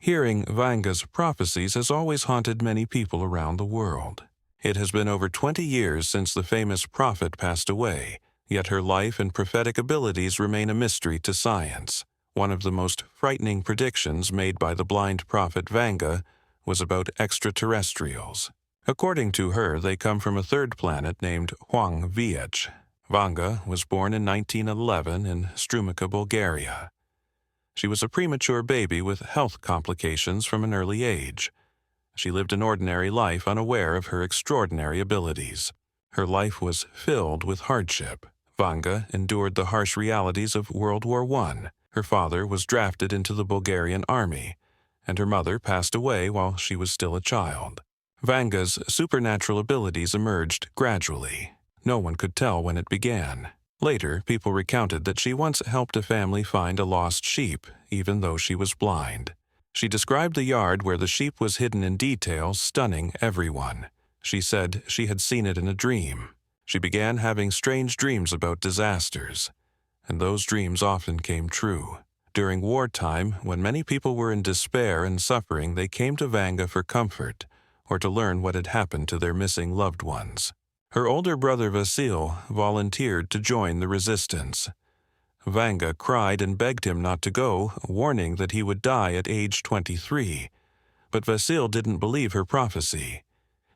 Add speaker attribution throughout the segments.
Speaker 1: Hearing Vanga's prophecies has always haunted many people around the world. It has been over 20 years since the famous prophet passed away, yet her life and prophetic abilities remain a mystery to science. One of the most frightening predictions made by the blind prophet Vanga was about extraterrestrials. According to her, they come from a third planet named Huang Viech. Vanga was born in 1911 in Strumica, Bulgaria. She was a premature baby with health complications from an early age. She lived an ordinary life unaware of her extraordinary abilities. Her life was filled with hardship. Vanga endured the harsh realities of World War I. Her father was drafted into the Bulgarian army, and her mother passed away while she was still a child. Vanga's supernatural abilities emerged gradually. No one could tell when it began. Later, people recounted that she once helped a family find a lost sheep, even though she was blind. She described the yard where the sheep was hidden in detail, stunning everyone. She said she had seen it in a dream. She began having strange dreams about disasters, and those dreams often came true. During wartime, when many people were in despair and suffering, they came to Vanga for comfort or to learn what had happened to their missing loved ones. Her older brother Vasil volunteered to join the resistance. Vanga cried and begged him not to go, warning that he would die at age 23. But Vasil didn't believe her prophecy.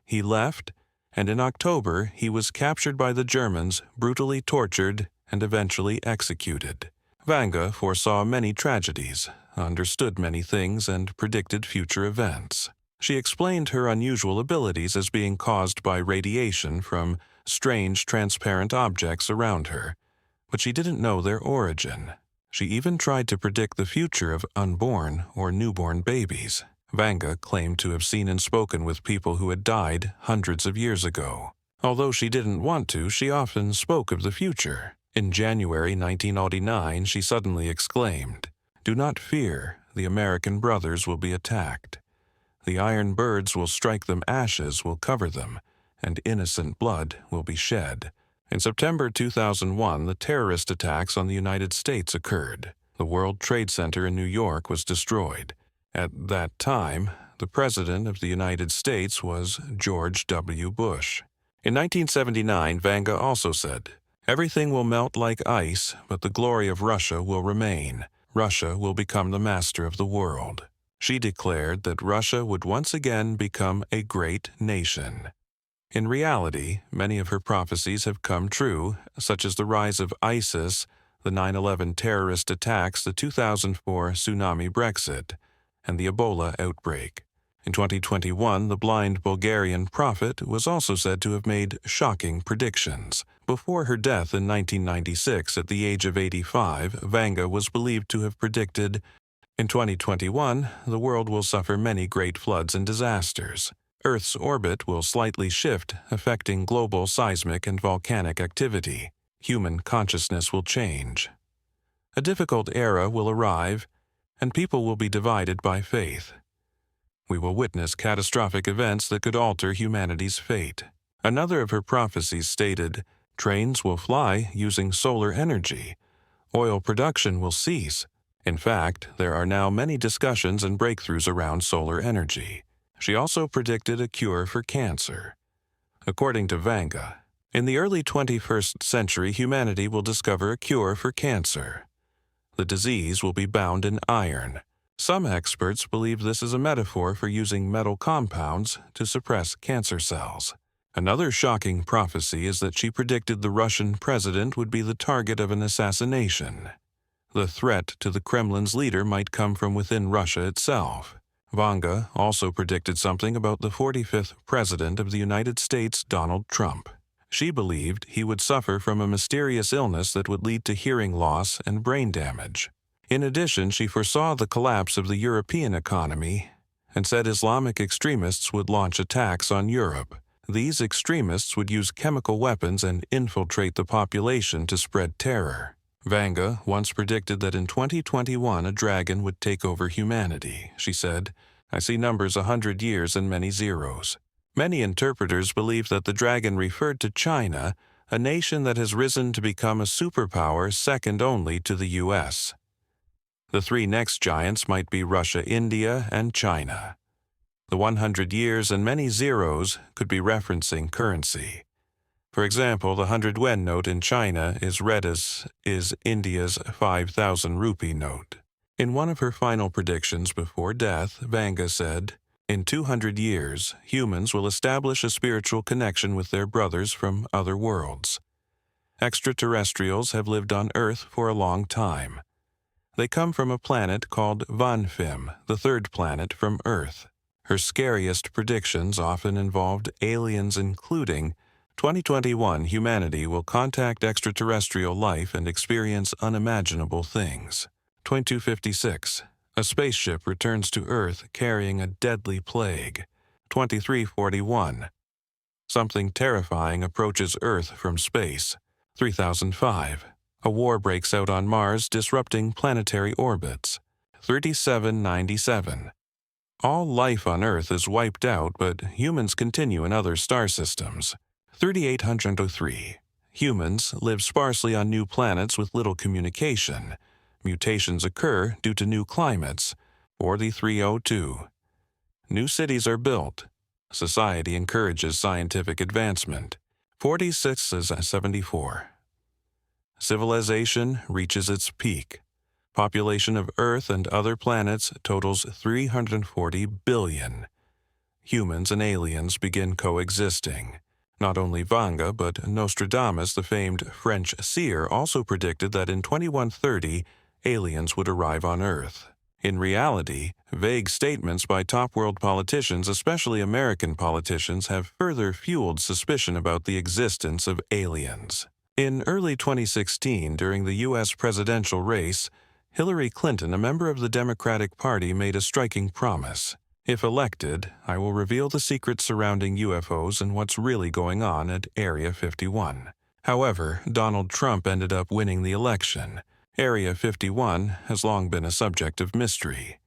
Speaker 1: He left, and in October he was captured by the Germans, brutally tortured, and eventually executed. Vanga foresaw many tragedies, understood many things, and predicted future events. She explained her unusual abilities as being caused by radiation from strange transparent objects around her, but she didn't know their origin. She even tried to predict the future of unborn or newborn babies. Vanga claimed to have seen and spoken with people who had died hundreds of years ago. Although she didn't want to, she often spoke of the future. In January 1909, she suddenly exclaimed, "Do not fear, the American brothers will be attacked. The iron birds will strike them, ashes will cover them, and innocent blood will be shed." In September 2001, the terrorist attacks on the United States occurred. The World Trade Center in New York was destroyed. At that time, the President of the United States was George W. Bush. In 1979, Vanga also said, "Everything will melt like ice, but the glory of Russia will remain. Russia will become the master of the world." She declared that Russia would once again become a great nation. In reality, many of her prophecies have come true, such as the rise of ISIS, the 9/11 terrorist attacks, the 2004 tsunami Brexit, and the Ebola outbreak. In 2021, the blind Bulgarian prophet was also said to have made shocking predictions. Before her death in 1996 at the age of 85, Vanga was believed to have predicted, "In 2021, the world will suffer many great floods and disasters. Earth's orbit will slightly shift, affecting global seismic and volcanic activity. Human consciousness will change. A difficult era will arrive, and people will be divided by faith. We will witness catastrophic events that could alter humanity's fate." Another of her prophecies stated, "Trains will fly using solar energy. Oil production will cease. In fact, there are now many discussions and breakthroughs around solar energy." She also predicted a cure for cancer. According to Vanga, in the early 21st century, humanity will discover a cure for cancer. The disease will be bound in iron. Some experts believe this is a metaphor for using metal compounds to suppress cancer cells. Another shocking prophecy is that she predicted the Russian president would be the target of an assassination. The threat to the Kremlin's leader might come from within Russia itself. Vanga also predicted something about the 45th President of the United States, Donald Trump. She believed he would suffer from a mysterious illness that would lead to hearing loss and brain damage. In addition, she foresaw the collapse of the European economy and said Islamic extremists would launch attacks on Europe. These extremists would use chemical weapons and infiltrate the population to spread terror. Vanga once predicted that in 2021 a dragon would take over humanity. She said, "I see numbers 100 years and many zeros." Many interpreters believe that the dragon referred to China, a nation that has risen to become a superpower second only to the U.S. The three next giants might be Russia, India, and China. The 100 years and many zeros could be referencing currency. For example, the 100 yuan note in China is read as is India's 5,000 rupee note. In one of her final predictions before death, Vanga said, "In 200 years, humans will establish a spiritual connection with their brothers from other worlds. Extraterrestrials have lived on Earth for a long time. They come from a planet called Vanga, the third planet from Earth." Her scariest predictions often involved aliens, including 2021, humanity will contact extraterrestrial life and experience unimaginable things. 2256, a spaceship returns to Earth carrying a deadly plague. 2341, something terrifying approaches Earth from space. 3005, a war breaks out on Mars, disrupting planetary orbits. 3797, all life on Earth is wiped out, but humans continue in other star systems. 3803, humans live sparsely on new planets with little communication. Mutations occur due to new climates. 4302, new cities are built. Society encourages scientific advancement. 4674, civilization reaches its peak. Population of Earth and other planets totals 340 billion. Humans and aliens begin coexisting. Not only Vanga, but Nostradamus, the famed French seer, also predicted that in 2130, aliens would arrive on Earth. In reality, vague statements by top world politicians, especially American politicians, have further fueled suspicion about the existence of aliens. In early 2016, during the U.S. presidential race, Hillary Clinton, a member of the Democratic Party, made a striking promise. "If elected, I will reveal the secrets surrounding UFOs and what's really going on at Area 51. However, Donald Trump ended up winning the election. Area 51 has long been a subject of mystery.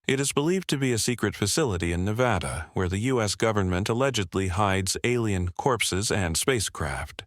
Speaker 1: It is believed to be a secret facility in Nevada, where the U.S. government allegedly hides alien corpses and spacecraft.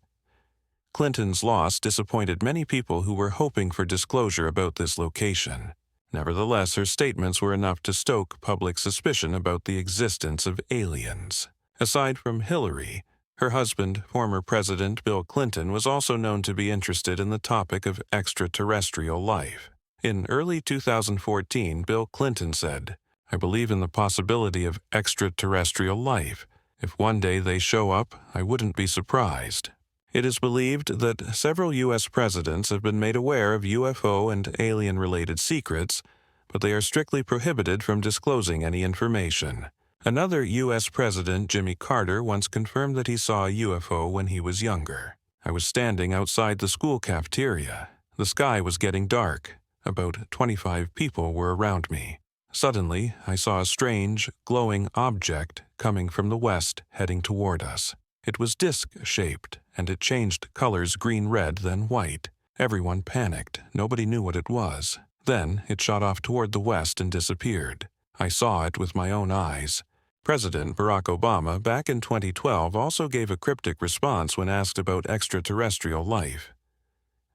Speaker 1: Clinton's loss disappointed many people who were hoping for disclosure about this location. Nevertheless, her statements were enough to stoke public suspicion about the existence of aliens. Aside from Hillary, her husband, former President Bill Clinton, was also known to be interested in the topic of extraterrestrial life. In early 2014, Bill Clinton said, "I believe in the possibility of extraterrestrial life. If one day they show up, I wouldn't be surprised." It is believed that several U.S. presidents have been made aware of UFO and alien-related secrets, but they are strictly prohibited from disclosing any information. Another U.S. President, Jimmy Carter, once confirmed that he saw a UFO when he was younger. "I was standing outside the school cafeteria. The sky was getting dark. About 25 people were around me. Suddenly, I saw a strange, glowing object coming from the west heading toward us. It was disc-shaped, and it changed colors green-red, then white. Everyone panicked. Nobody knew what it was. Then it shot off toward the west and disappeared. I saw it with my own eyes." President Barack Obama, back in 2012, also gave a cryptic response when asked about extraterrestrial life.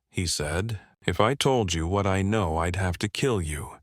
Speaker 1: He said, "If I told you what I know, I'd have to kill you.